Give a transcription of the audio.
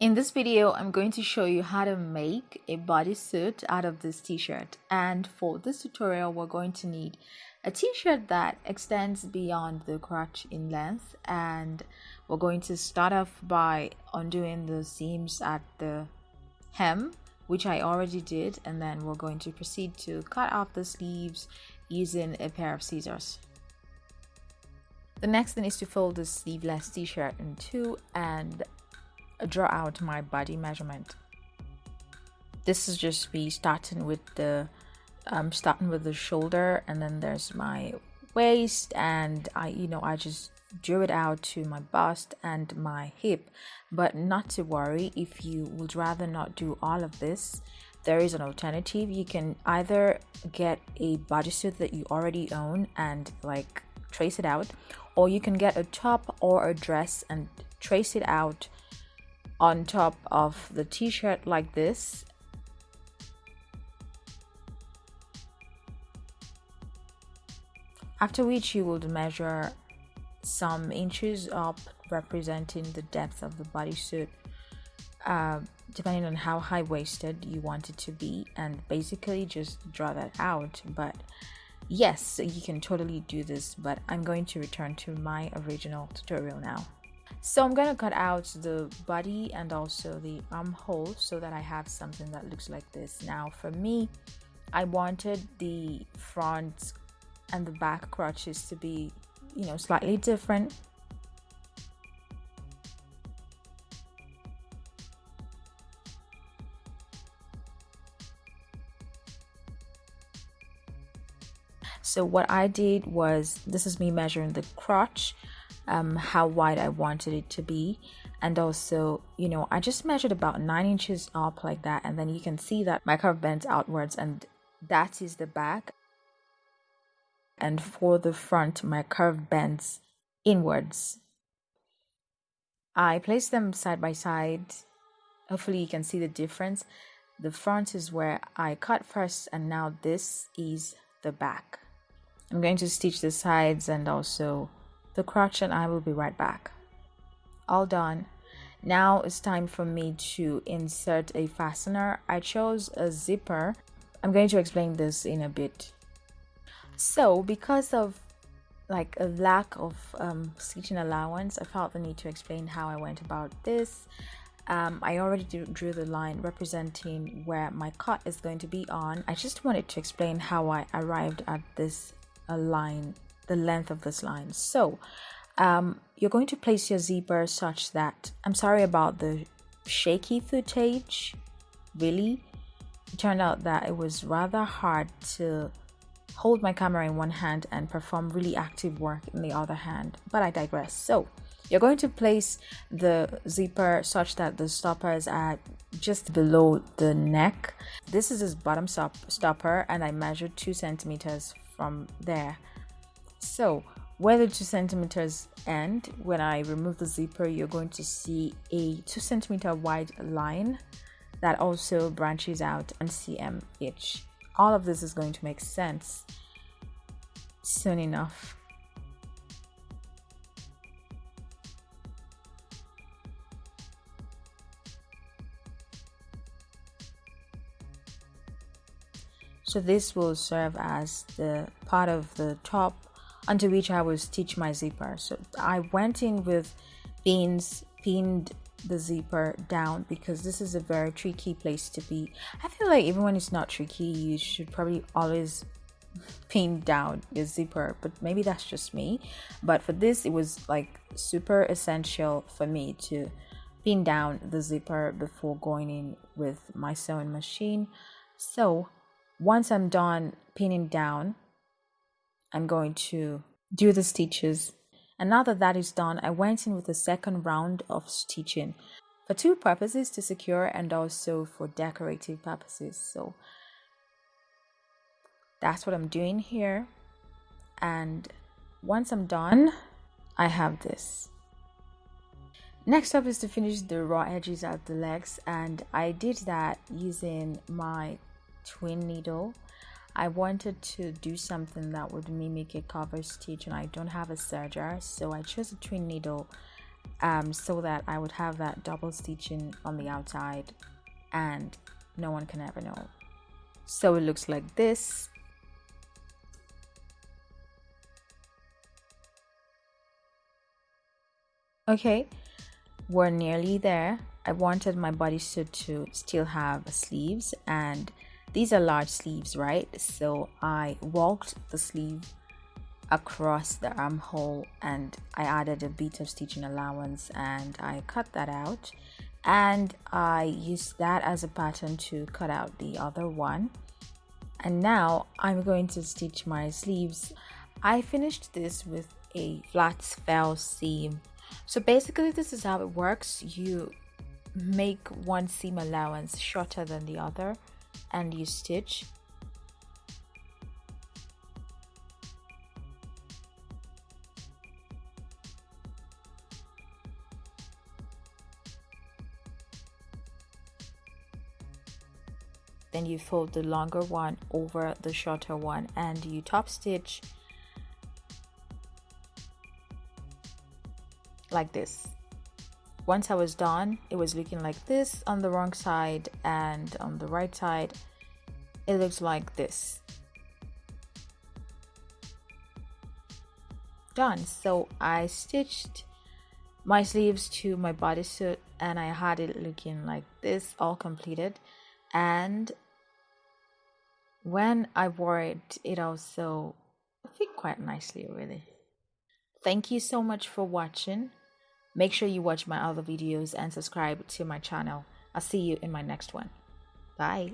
In this video, I'm going to show you how to make a bodysuit out of this t-shirt. And for this tutorial, we're going to need a t-shirt that extends beyond the crotch in length. And we're going to start off by undoing the seams at the hem, which I already did. And then we're going to proceed to cut off the sleeves using a pair of scissors. The next thing is to fold the sleeveless t-shirt in two and draw out my body measurement. This is just me starting with the shoulder, and then there's my waist, and I just drew it out to my bust and my hip. But not to worry, if you would rather not do all of this, there is an alternative. You can either get a bodysuit that you already own and like trace it out, or you can get a top or a dress and trace it out on top of the t-shirt like this. After which you would measure some inches up, representing the depth of the bodysuit, depending on how high-waisted you want it to be, and basically just draw that out. But yes, you can totally do this, but I'm going to return to my original tutorial now. So I'm going to cut out the body and also the armhole so that I have something that looks like this. Now for me, I wanted the front and the back crotches to be, slightly different. So what I did was, this is me measuring the crotch, how wide I wanted it to be, and also I just measured about 9 inches up like that, and then you can see that my curve bends outwards, and that is the back. And for the front, my curve bends inwards. I placed them side by side. Hopefully you can see the difference. The front is where I cut first, and now this is the back. I'm going to stitch the sides and also the crotch, and I will be right back. All done. Now it's time for me to insert a fastener. I chose a zipper. I'm going to explain this in a bit. So because of like a lack of stitching allowance, I felt the need to explain how I went about this. I already drew the line representing where my cut is going to be on. I just wanted to explain how I arrived at this line, the length of this line. So you're going to place your zipper such that, I'm sorry about the shaky footage, really. It turned out that it was rather hard to hold my camera in one hand and perform really active work in the other hand, but I digress. So you're going to place the zipper such that the stopper is at just below the neck. This is his bottom stopper, and I measured 2 centimeters from there. So where the 2 centimeters end, when I remove the zipper, you're going to see a 2 centimeter wide line that also branches out 1 cm each. All of this is going to make sense soon enough. So this will serve as the part of the top onto which I will stitch my zipper. So I went in with pins, pinned the zipper down because this is a very tricky place to be. I feel like even when it's not tricky, you should probably always pin down your zipper, but maybe that's just me. But for this, it was like super essential for me to pin down the zipper before going in with my sewing machine. So once I'm done pinning down, I'm going to do the stitches. And now that that is done, I went in with the second round of stitching for 2 purposes: to secure and also for decorative purposes. So that's what I'm doing here. And once I'm done, I have this. Next up is to finish the raw edges at the legs, and I did that using my twin needle. I wanted to do something that would mimic a cover stitch, and I don't have a serger, so I chose a twin needle so that I would have that double stitching on the outside and no one can ever know. So it looks like this. Okay, we're nearly there. I wanted my bodysuit to still have sleeves, and these are large sleeves, right? So I walked the sleeve across the armhole and I added a bit of stitching allowance and I cut that out, and I used that as a pattern to cut out the other one. And now I'm going to stitch my sleeves. I finished this with a flat fell seam. So basically this is how it works. You make one seam allowance shorter than the other and you stitch. Then you fold the longer one over the shorter one and you top stitch like this. Once I was done, it was looking like this on the wrong side, and on the right side it looks like this. Done. So I stitched my sleeves to my bodysuit and I had it looking like this, all completed. And when I wore it, it also fit quite nicely, really. Thank you so much for watching. Make sure you watch my other videos and subscribe to my channel. I'll see you in my next one. Bye.